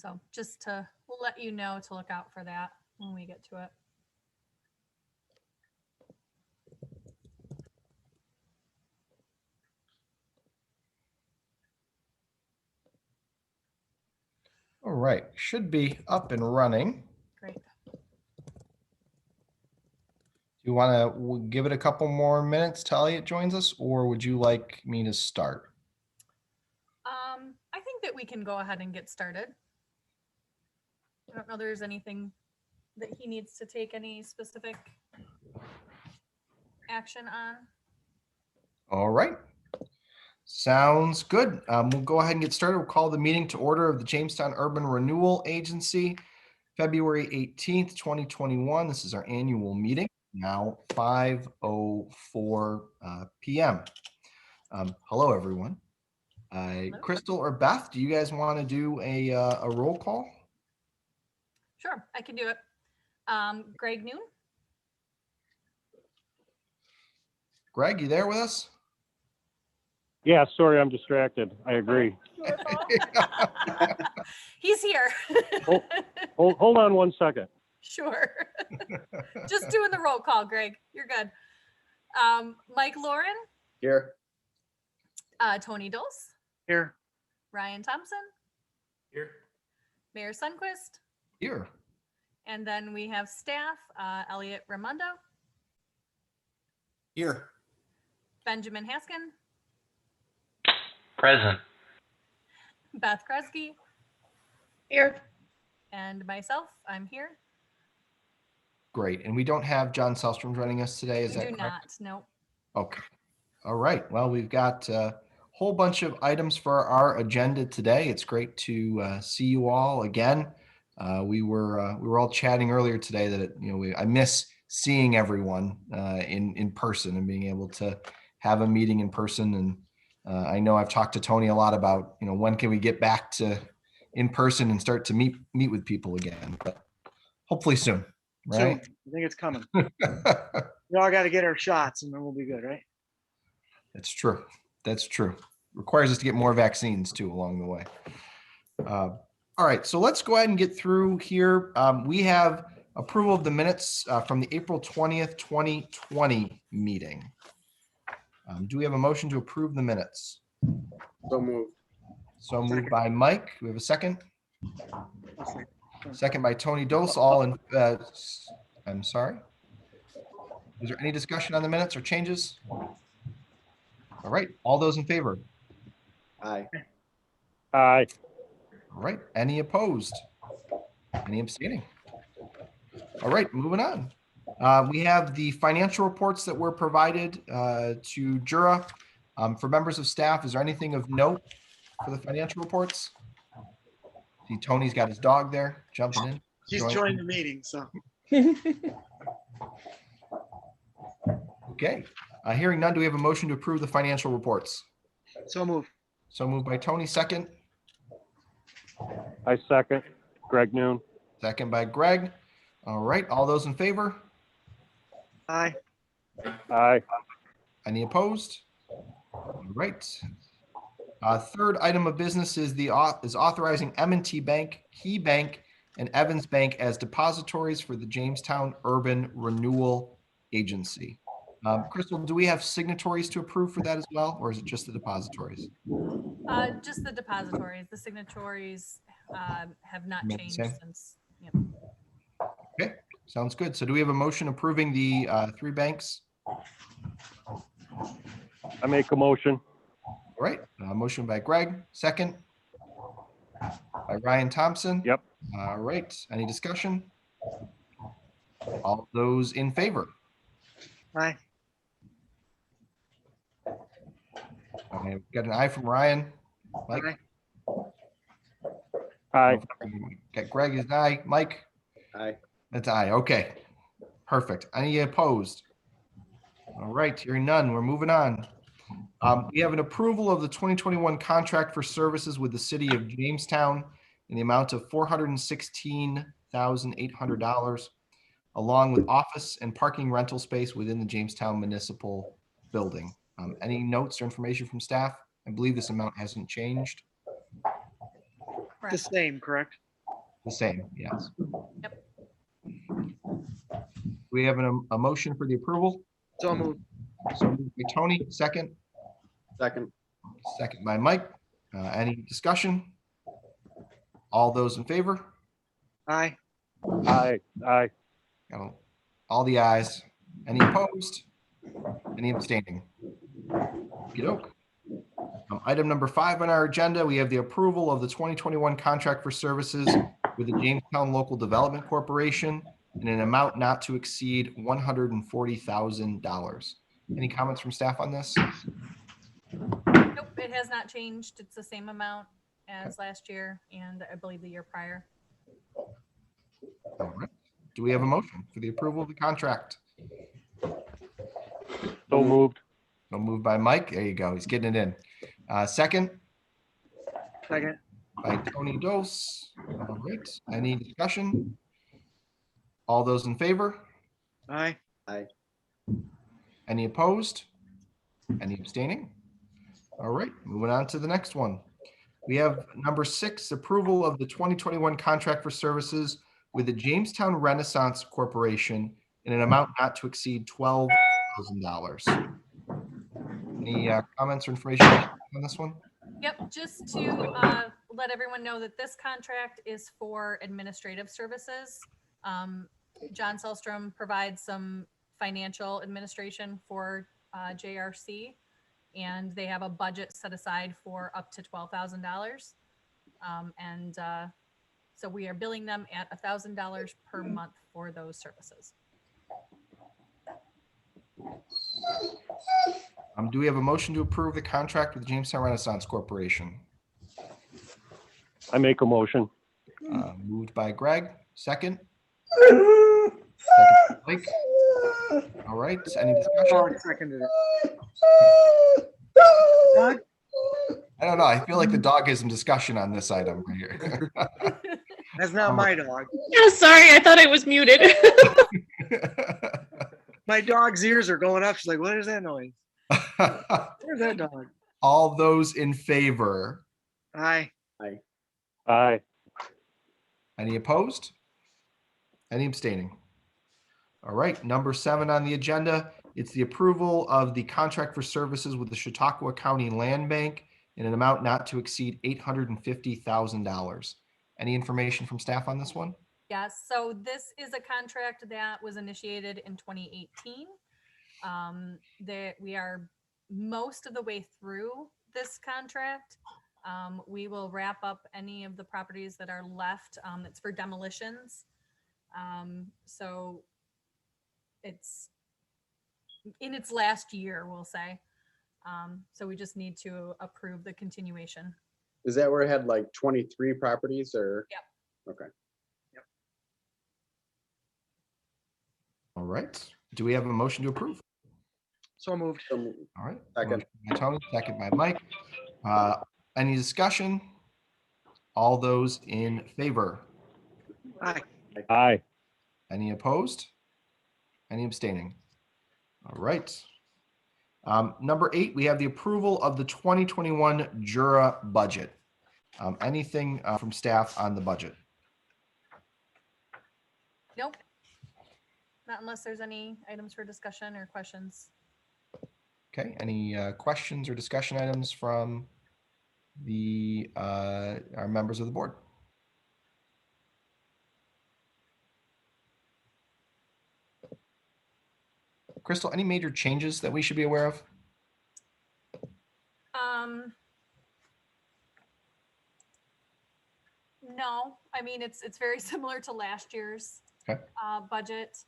So just to let you know to look out for that when we get to it. All right, should be up and running. Great. Do you want to give it a couple more minutes till Elliot joins us, or would you like me to start? I think that we can go ahead and get started. I don't know there's anything that he needs to take any specific action on. All right. Sounds good. We'll go ahead and get started. We'll call the meeting to order of the Jamestown Urban Renewal Agency, February 18th, 2021. This is our annual meeting, now 5:04 p.m. Hello, everyone. Hello. Crystal or Beth, do you guys want to do a roll call? Sure, I can do it. Greg Noon. Greg, you there with us? Yeah, sorry, I'm distracted. I agree. He's here. Hold on 1 second. Sure. Just doing the roll call, Greg. You're good. Mike Lauren. Here. Tony Dulce. Here. Ryan Thompson. Here. Mayor Sundquist. Here. And then we have staff, Elliot Raimondo. Here. Benjamin Haskin. Present. Beth Kresge. Here. And myself, I'm here. Great. And we don't have John Selstrom joining us today, is We that do correct? not, nope. Okay. All right. Well, we've got a whole bunch of items for our agenda today. It's great to see you all again. We were all chatting earlier today that I miss seeing everyone in person and being able to have a meeting in person. And I know I've talked to Tony a lot about when can we get back to in person and start to meet with people again, but hopefully soon, right? Soon. I think it's coming. We all got to get our shots and then we'll be good, right? That's true. That's true. Requires us to get more vaccines too along the way. All right, so let's go ahead and get through here. We have approval of the minutes from the April 20th, 2020 meeting. Do we have a motion to approve the minutes? So moved. So moved by Mike. We have a second. Second by Tony Dose. All in. I'm sorry. Is there any discussion on the minutes or changes? All right. All those in favor? Aye. Aye. All right. Any opposed? Any abstaining? All right. Moving on. We have the financial reports that were provided to Juror. For members of staff, is there anything of note for the financial reports? See, Tony's got his dog there jumping in. He's joined the meeting, so. Okay. Hearing none, do we have a motion to approve the financial reports? So move. So moved by Tony, second. I second. Greg Noon. Second by Greg. All right. All those in favor? Aye. Aye. Any opposed? All right. Third item of business is authorizing M&T Bank, Key Bank, and Evans Bank as depositories for the Jamestown Urban Renewal Agency. Crystal, do we have signatories to approve for that as well, or is it just the depositories? Just the depositories. The signatories have not Remain the changed same? since. Yep. Okay, sounds good. So do we have a motion approving the three banks? I make a motion. All right, motion by Greg, second by Ryan Thompson. Yep. All right, any discussion? All those in favor? Aye. Okay, got an aye from Ryan. Mike? Aye. Aye. Got Greg is an aye. Mike? Aye. That's aye. Okay, perfect. Any opposed? All right, hearing none, we're moving on. We have an approval of the 2021 contract for services with the city of Jamestown in the amount of $416,800, along with office and parking rental space within the Jamestown Municipal Building. Any notes or information from staff? I believe this amount hasn't changed. The same, correct? The same, yes. Yep. We have a motion for the approval. So moved. So moved by Tony, second. Second. Second by Mike. Any discussion? All those in favor? Aye. Aye. Aye. Got all the ayes. Any opposed? Any abstaining? Okey-doke. Item number 5 on our agenda, we have the approval of the 2021 contract for services with the Jamestown Local Development Corporation in an amount not to exceed $140,000. Any comments from staff on this? Nope, it has not changed. It's the same amount as last year and I believe the year prior. All right. Do we have a motion for the approval of the contract? So moved. So moved by Mike. There you go. He's getting it in. Second Second. by Tony Dose. All right. Any discussion? All those in favor? Aye. Any opposed? Any abstaining? All right, moving on to the next one. We have number 6, approval of the 2021 contract for services with the Jamestown Renaissance Corporation in an amount not to exceed $12,000. Any comments or information on this one? Yep, just to let everyone know that this contract is for administrative services. John Selstrom provides some financial administration for JRC, and they have a budget set aside for up to $12,000. So we are billing them at $1,000 per month for those services. Do we have a motion to approve the contract with the Jamestown Renaissance Corporation? I make a motion. Moved by Greg, second. Second by Mike. All right, any discussion? Dog seconded it. Dog? I don't know. I feel like the dog has some discussion on this item right here. That's not my dog. Oh, sorry, I thought I was muted. My dog's ears are going up. She's like, what is that noise? Where's that dog? All those in favor? Aye. Aye. Any opposed? Any abstaining? All right, number 7 on the agenda. It's the approval of the contract for services with the Chautauqua County Land Bank in an amount not to exceed $850,000. Any information from staff on this one? Yes, so this is a contract that was initiated in 2018. That we are most of the way through this contract. We will wrap up any of the properties that are left. It's for demolitions. So it's in its last year, we'll say. So we just need to approve the continuation. Is that where it had like 23 properties or? Yep. Okay. All right. Do we have a motion to approve? So moved. So moved. All right. Second. Motion by Tony, second by Mike. Any discussion? All those in favor? Aye. Aye. Any opposed? Any abstaining? All right. Number 8, we have the approval of the 2021 Juror budget. Anything from staff on the budget? Nope. Not unless there's any items for discussion or questions. Okay, any questions or discussion items from our members of the board? Crystal, any major changes that we should be aware of? No, I mean, it's very similar to last year's Okay. budget.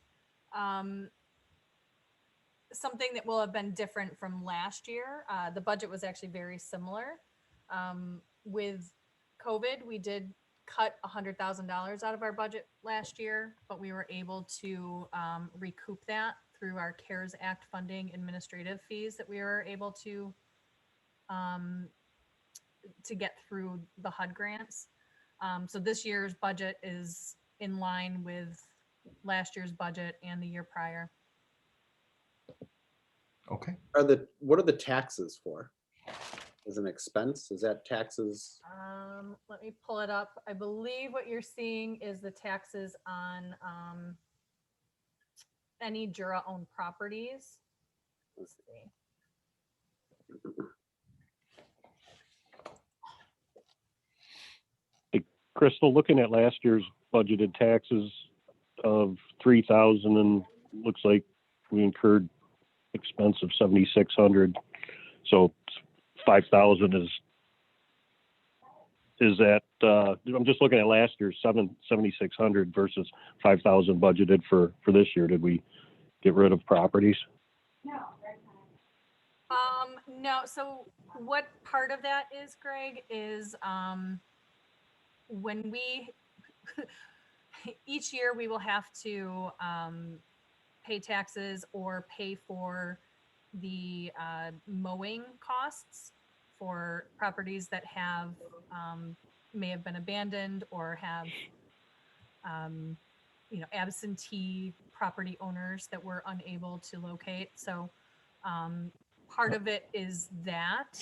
Something that will have been different from last year. The budget was actually very similar. With COVID, we did cut $100,000 out of our budget last year, but we were able to recoup that through our CARES Act funding administrative fees that we were able to get through the HUD grants. So this year's budget is in line with last year's budget and the year prior. Okay. What are the taxes for? as an expense? Is that taxes? Let me pull it up. I believe what you're seeing is the taxes on any Juror-owned properties. Let's see. Crystal, looking at last year's budgeted taxes of 3,000 and looks like we incurred expense of 7,600. So 5,000 is that, I'm just looking at last year's 7,600 versus 5,000 budgeted for this year. Did we get rid of properties? No, so what part of that is, Greg, is when we each year we will have to pay taxes or pay for the mowing costs for properties that have may have been abandoned or have absentee property owners that we're unable to locate. So part of it is that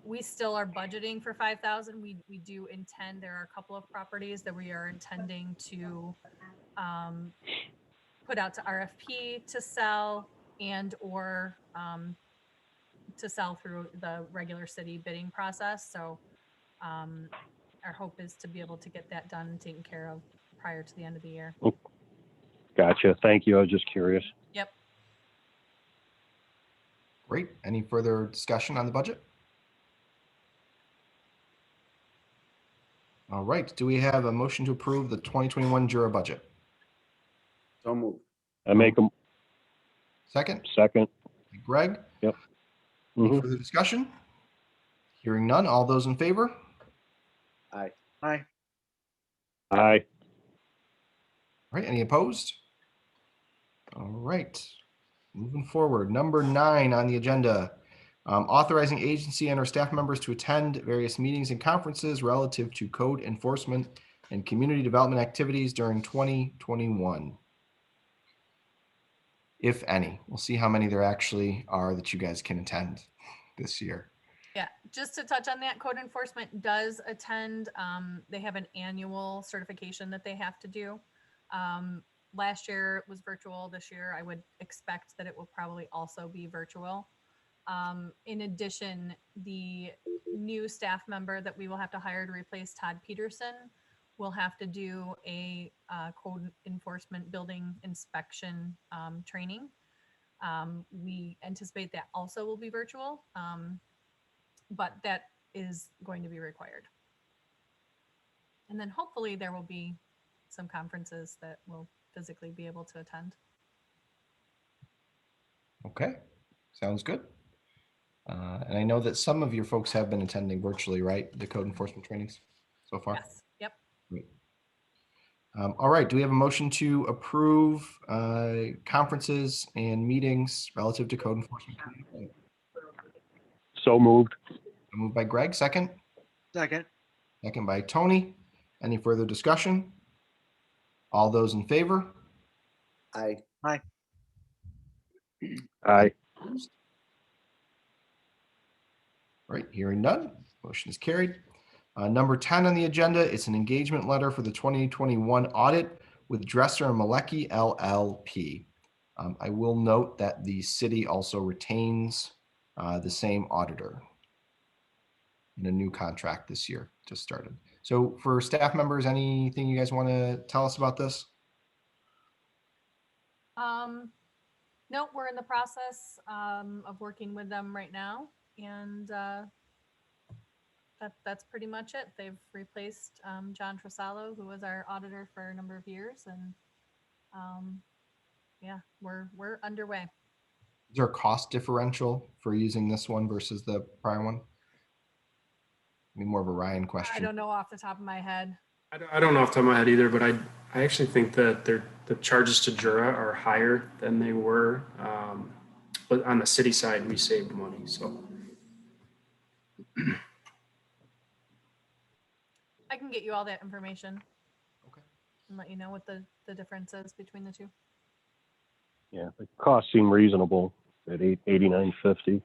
we still are budgeting for 5,000. We do intend, there are a couple of properties that we are intending to put out to RFP to sell and or to sell through the regular city bidding process. So our hope is to be able to get that done and taken care of prior to the end of the year. Gotcha. Thank you. I was just curious. Yep. Great. Any further discussion on the budget? All right. Do we have a motion to approve the 2021 Juror budget? So move. I make a Second, second. Greg. Yep. Any Mhm. further discussion? Hearing none. All those in favor? Aye. Aye. Aye. All right. Any opposed? All right. Moving forward, number 9 on the agenda, authorizing agency and or staff members to attend various meetings and conferences relative to code enforcement and community development activities during 2021. If any, we'll see how many there actually are that you guys can attend this year. Yeah, just to touch on that, code enforcement does attend. They have an annual certification that they have to do. Last year it was virtual. This year I would expect that it will probably also be virtual. In addition, the new staff member that we will have to hire to replace Todd Peterson will have to do a code enforcement building inspection training. We anticipate that also will be virtual, but that is going to be required. And then hopefully there will be some conferences that will physically be able to attend. Okay, sounds good. And I know that some of your folks have been attending virtually, right? The code enforcement trainings so far? Yes, yep. Great. All right, do we have a motion to approve conferences and meetings relative to code enforcement? So moved. Moved by Greg, second. Second. Second by Tony. Any further discussion? All those in favor? Aye. Aye. Opposed? Right, hearing none, motion is carried. Number 10 on the agenda is an engagement letter for the 2021 audit with Dresser and Malecki LLP. I will note that the city also retains the same auditor in a new contract this year, just started. So for staff members, anything you guys want to tell us about this? No, we're in the process of working with them right now, and that's pretty much it. They've replaced John Tresalo, who was our auditor for a number of years, and yeah, we're underway. Is there a cost differential for using this one versus the prior one? I mean, more of a Ryan question. I don't know off the top of my head. I don't know off the top of my head either, but I actually think that the charges to Jura are higher than they were. But on the city side, we saved money. So I can get you all that information. Okay. And let you know what the difference is between the two. Yeah, the costs seem reasonable at $89.50.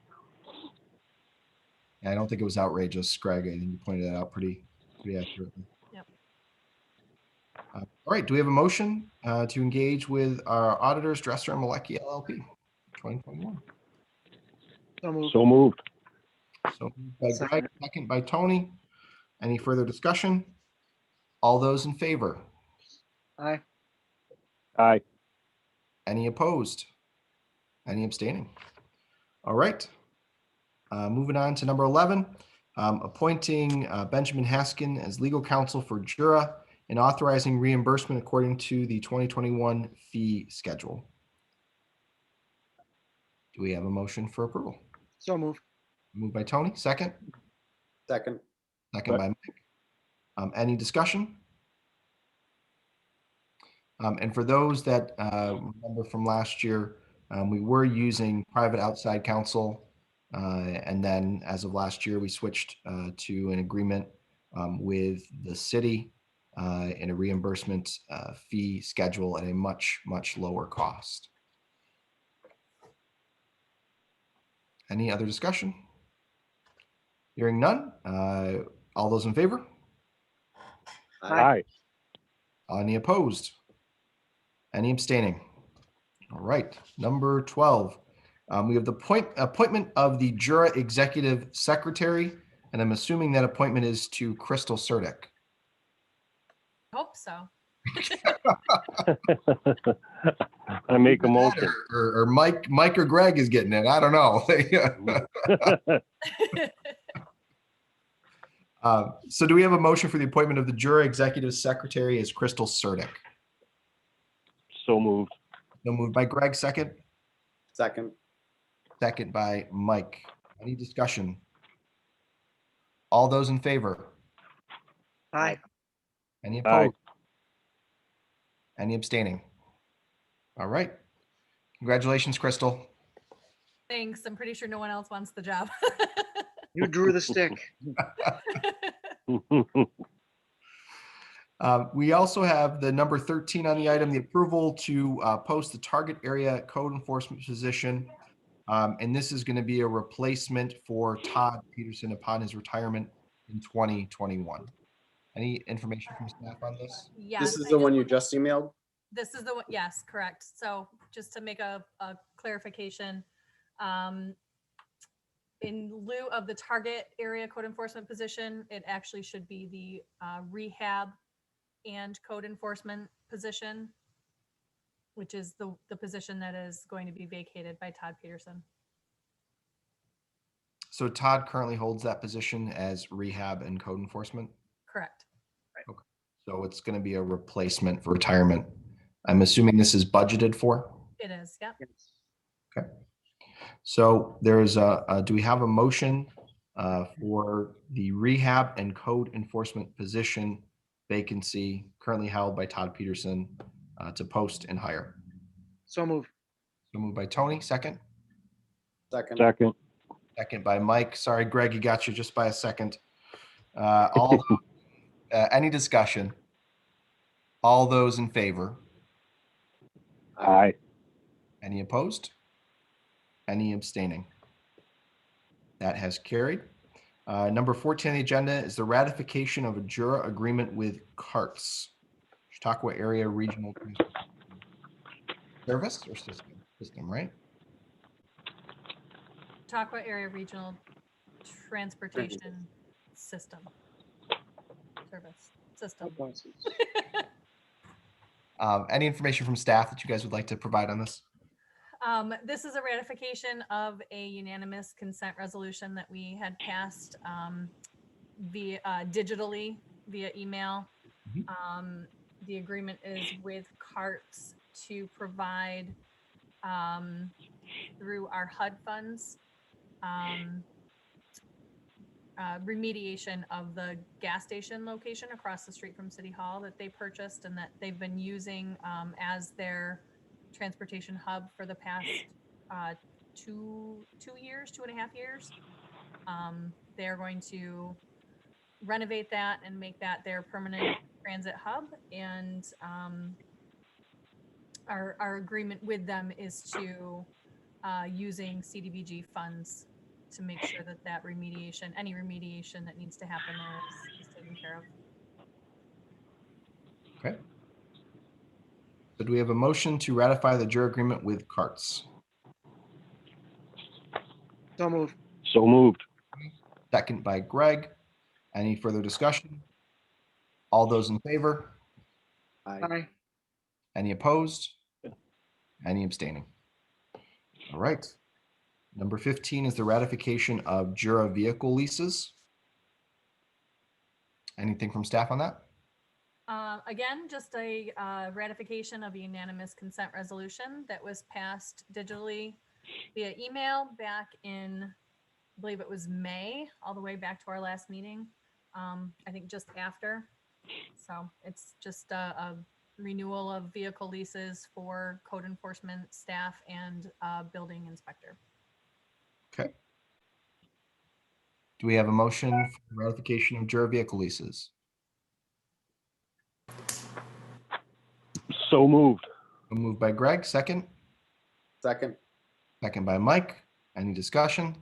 Yeah, I don't think it was outrageous, Greg. I think you pointed that out pretty accurately. Yep. All right. Do we have a motion to engage with our auditors, Dresser and Malecki LLP 2021? So moved. So moved. So moved by Greg, Second. second by Tony. Any further discussion? All those in favor? Aye. Aye. Any opposed? Any abstaining? All right. Moving on to number 11, appointing Benjamin Haskin as legal counsel for Jura and authorizing reimbursement according to the 2021 fee schedule. Do we have a motion for approval? So moved. Moved by Tony, second. Second. Second by Mike. Any discussion? And for those that remember from last year, we were using private outside counsel. And then as of last year, we switched to an agreement with the city in a reimbursement fee schedule at a much, much lower cost. Any other discussion? Hearing none. All those in favor? Aye. Any opposed? Any abstaining? All right. Number 12. We have the appointment of the Jura Executive Secretary, and I'm assuming that appointment is to Crystal Surdick. Hope so. I make a Either that motion. or Mike or Greg is getting it. I don't know. So do we have a motion for the appointment of the Jura Executive Secretary as Crystal Surdick? So moved. So moved by Greg, second. Second. Second by Mike. Any discussion? All those in favor? Aye. Any Aye. opposed? Any abstaining? All right. Congratulations, Crystal. Thanks. I'm pretty sure no one else wants the job. You drew the stick. We also have the number 13 on the item, the approval to post the target area code enforcement position. And this is going to be a replacement for Todd Peterson upon his retirement in 2021. Any information from staff on this? Yes. This is I the just one you wanted- just emailed? This is the one, yes, correct. So just to make a clarification, in lieu of the target area code enforcement position, it actually should be the rehab and code enforcement position, which is the position that is going to be vacated by Todd Peterson. So Todd currently holds that position as rehab and code enforcement. Correct. So it's going to be a replacement for retirement. I'm assuming this is budgeted for. It is, yep. Okay. So there's do we have a motion for the rehab and code enforcement position vacancy currently held by Todd Peterson to post and hire? So moved. So moved by Tony, second. Second. Second. Second by Mike. Sorry, Greg, you got you just by a second. Any discussion? All those in favor? Aye. Any opposed? Any abstaining? That has carried. Number 14 on the agenda is the ratification of a Jura agreement with CARTS, Chautauqua Area Regional Service or system, right? Chautauqua Area Regional Transportation System. Service. System. Any information from staff that you guys would like to provide on this? This is a ratification of a unanimous consent resolution that we had passed via digitally via email. Mhm. The agreement is with CARTS to provide through our HUD funds remediation of the gas station location across the street from City Hall that they purchased and that they've been using as their transportation hub for the past 2.5 years. They're going to renovate that and make that their permanent transit hub. And our agreement with them is to using CDBG funds to make sure that that remediation, any remediation that needs to happen there is taken care of. Okay. So do we have a motion to ratify the Juror agreement with Carts? So move. So moved. Second by Greg. Any further discussion? All those in favor? Aye. Aye. Any opposed? Any abstaining? All right. Number 15 is the ratification of Juror vehicle leases. Anything from staff on that? Again, just a ratification of a unanimous consent resolution that was passed digitally via email back in, I believe it was May, all the way back to our last meeting. I think just after. So it's just a renewal of vehicle leases for code enforcement staff and building inspector. Okay. Do we have a motion for ratification of Juror vehicle leases? So moved. Moved by Greg, second. Second. Second by Mike. Any discussion?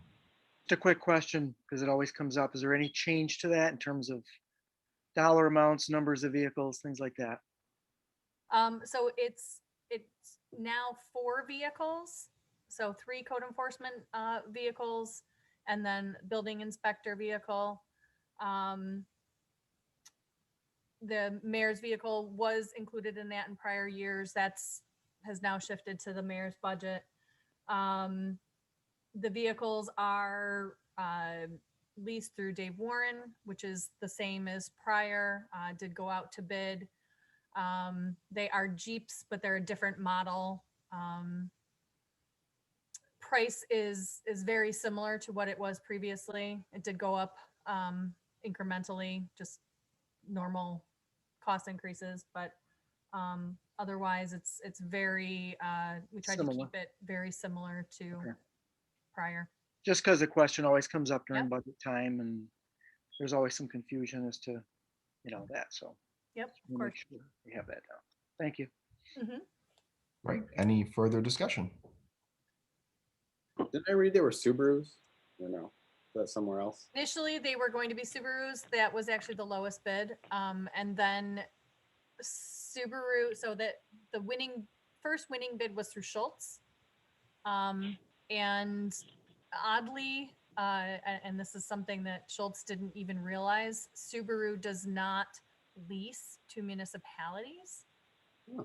Just a quick question, because it always comes up. Is there any change to that in terms of dollar amounts, numbers of vehicles, things like that? So it's now 4 vehicles. So 3 code enforcement vehicles and then building inspector vehicle. The mayor's vehicle was included in that in prior years. Has now shifted to the mayor's budget. The vehicles are leased through Dave Warren, which is the same as prior. Did go out to bid. They are Jeeps, but they're a different model. Price is very similar to what it was previously. It did go up incrementally, just normal cost increases, but otherwise it's very, we tried to Similar. keep it very similar to Okay. prior. Just because the question always comes up during Yep. budget time, and there's always some confusion as to, that, so. Yep, of we'll course. make sure we have that down. Thank you. Mhm. Right. Any further discussion? Didn't I read they were Subarus? Or no? Is that somewhere else? Initially, they were going to be Subarus. That was actually the lowest bid. And then Subaru, so that the first winning bid was through Schultz. And oddly, and this is something that Schultz didn't even realize, Subaru does not lease to municipalities. Huh.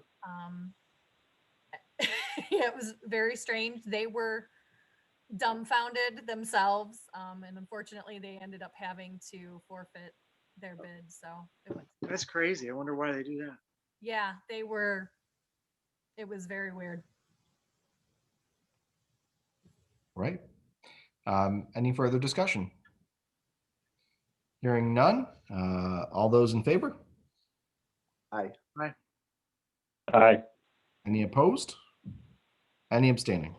Yeah, it was very strange. They were dumbfounded themselves, and unfortunately they ended up having to forfeit their bid. So That's crazy. I wonder why they do that. yeah, it was very weird. Right. Any further discussion? Hearing none. All those in favor? Aye. Aye. Any opposed? Any abstaining?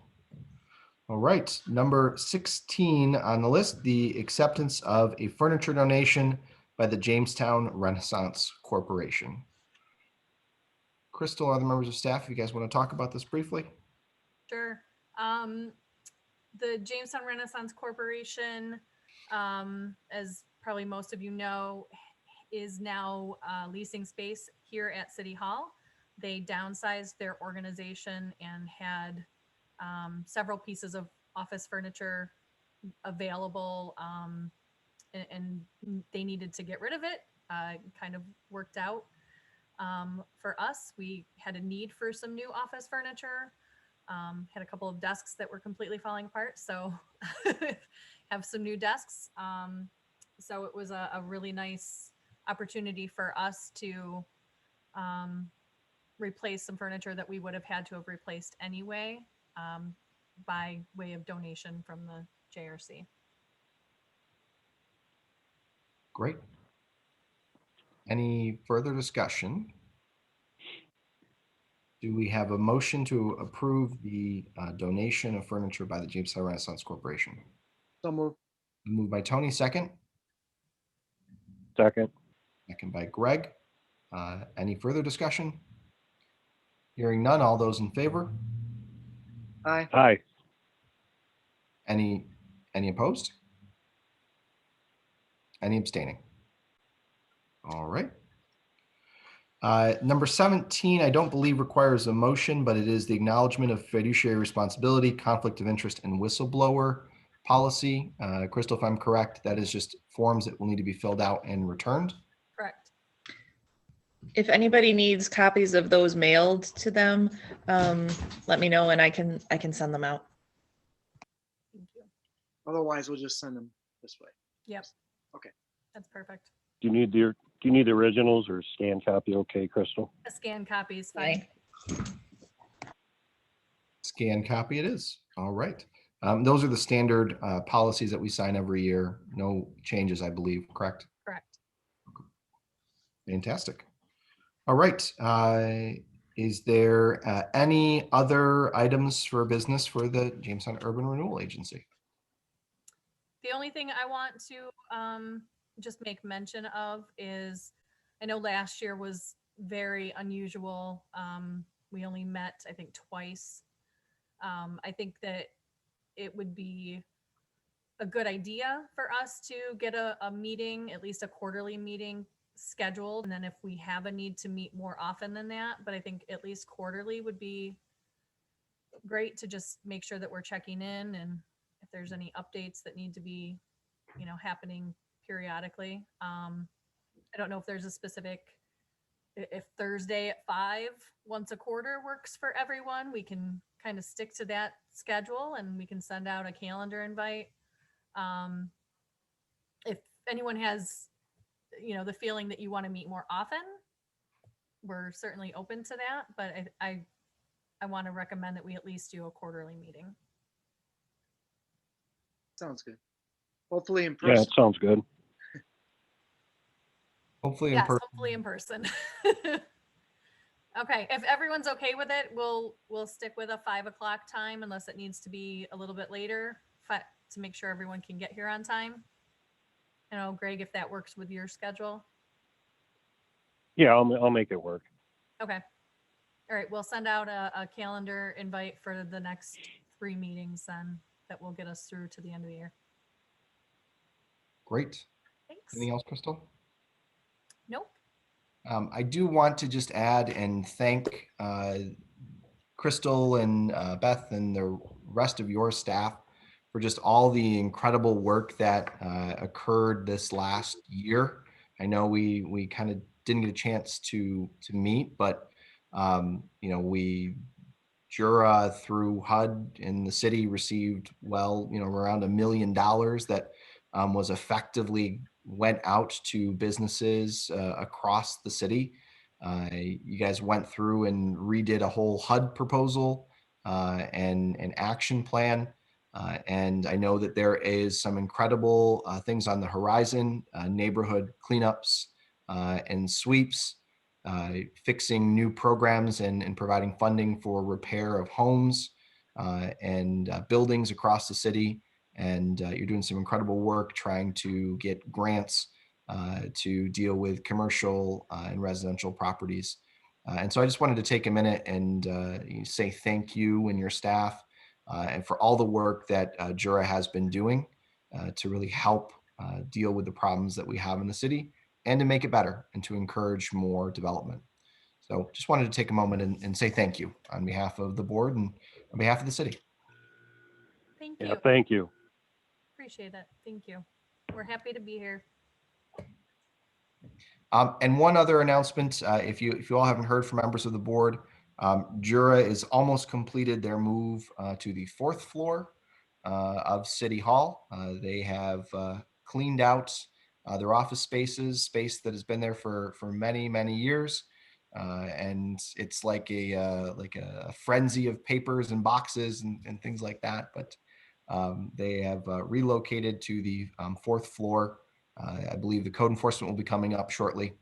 All right. Number 16 on the list, the acceptance of a furniture donation by the Jamestown Renaissance Corporation. Crystal, other members of staff, if you guys want to talk about this briefly? Sure. The Jamestown Renaissance Corporation, as probably most of you know, is now leasing space here at City Hall. They downsized their organization and had several pieces of office furniture available, and they needed to get rid of it. Kind of worked out for us. We had a need for some new office furniture. Had a couple of desks that were completely falling apart, so have some new desks. So it was a really nice opportunity for us to replace some furniture that we would have had to have replaced anyway, by way of donation from the JRC. Great. Any further discussion? Do we have a motion to approve the donation of furniture by the Jamestown Renaissance Corporation? So move. Moved by Tony, second. Second. Second by Greg. Any further discussion? Hearing none, all those in favor? Aye. Aye. Any Any opposed? Any abstaining? All right. Number 17, I don't believe requires a motion, but it is the acknowledgement of fiduciary responsibility, conflict of interest, and whistleblower policy. Crystal, if I'm correct, that is just forms that will need to be filled out and returned. Correct. If anybody needs copies of those mailed to them, let me know and I can send them out. Thank you. Otherwise, we'll just send them this way. Yep. Okay. That's perfect. Do you need the originals or scan copy? Okay, Crystal. A scan copy is fine. Scan copy it is. All right. Those are the standard policies that we sign every year. No changes, I believe, correct? Correct. Fantastic. All right. Is there any other items for business for the Jamestown Urban Renewal Agency? The only thing I want to just make mention of is, I know last year was very unusual. We only met, I think, twice. I think that it would be a good idea for us to get a meeting, at least a quarterly meeting scheduled. And then if we have a need to meet more often than that, but I think at least quarterly would be great to just make sure that we're checking in, and if there's any updates that need to be, happening periodically. I don't know if there's a specific, if Thursday at 5 once a quarter works for everyone, we can kind of stick to that schedule and we can send out a calendar invite. If anyone has, the feeling that you want to meet more often, we're certainly open to that, but I want to recommend that we at least do a quarterly meeting. Sounds good. Hopefully in Yeah, person. it sounds good. Hopefully in Yes, person. hopefully in person. Okay, if everyone's okay with it, we'll stick with a 5 o'clock time unless it needs to be a little bit later to make sure everyone can get here on time. Greg, if that works with your schedule. Yeah, I'll make it work. Okay. All right, we'll send out a calendar invite for the next 3 meetings then that will get us through to the end of the year. Great. Thanks. Anything else, Crystal? Nope. I do want to just add and thank Crystal and Beth and the rest of your staff for just all the incredible work that occurred this last year. I know we kind of didn't get a chance to meet, but Juror through HUD in the city received around $1 million that was effectively went out to businesses across the city. You guys went through and redid a whole HUD proposal and an action plan. And I know that there is some incredible things on the horizon, neighborhood cleanups and sweeps, fixing new programs and providing funding for repair of homes and buildings across the city. And you're doing some incredible work trying to get grants to deal with commercial and residential properties. And so I just wanted to take a minute and say thank you and your staff and for all the work that Juror has been doing to really help deal with the problems that we have in the city and to make it better and to encourage more development. So just wanted to take a moment and say thank you on behalf of the board and on behalf of the city. Thank you. Yeah, thank you. Appreciate it. Thank you. We're happy to be here. And one other announcement, if you all haven't heard from members of the board, Jura is almost completed their move to the 4th floor of City Hall. They have cleaned out their office space that has been there for many, many years. And it's like a frenzy of papers and boxes and things like that. But they have relocated to the 4th floor. I believe the code enforcement will be coming up shortly.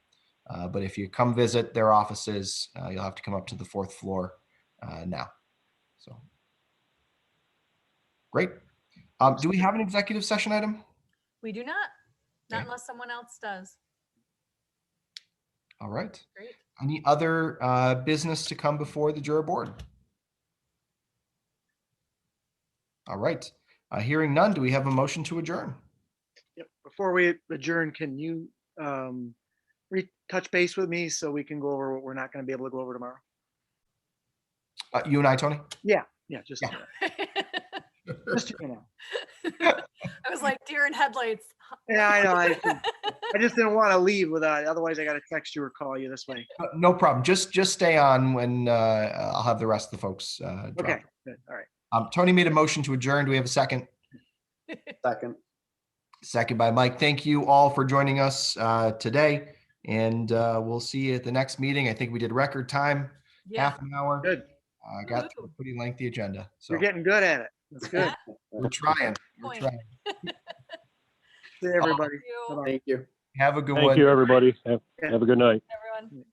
But if you come visit their offices, you'll have to come up to the 4th floor now. So great. Do we have an executive session item? We do not Okay. unless someone else does. All right. Great. Any other business to come before the Juror board? All right. Hearing none, do we have a motion to adjourn? Yep. Before we adjourn, can you touch base with me so we can go over what we're not going to be able to go over tomorrow? You and I, Tony? Yeah, just Yeah. just you know. I was like deer in headlights. Yeah, I know. I just didn't want to leave without. Otherwise, I got to text you or call you this way. No problem. Just stay on when I'll have the rest of the folks drop. Okay, good. All right. Tony made a motion to adjourn. Do we have a second? Second. Second by Mike. Thank you all for joining us today. And we'll see you at the next meeting. I think we did record time, Yeah. half an hour. Good. Got through a pretty lengthy agenda. So You're getting good at it. That's good. we're trying. We're Point. trying. See everybody. Thank you, Bye-bye. Thank you. Have a good Thank one. you, everybody. Have a good night. everyone.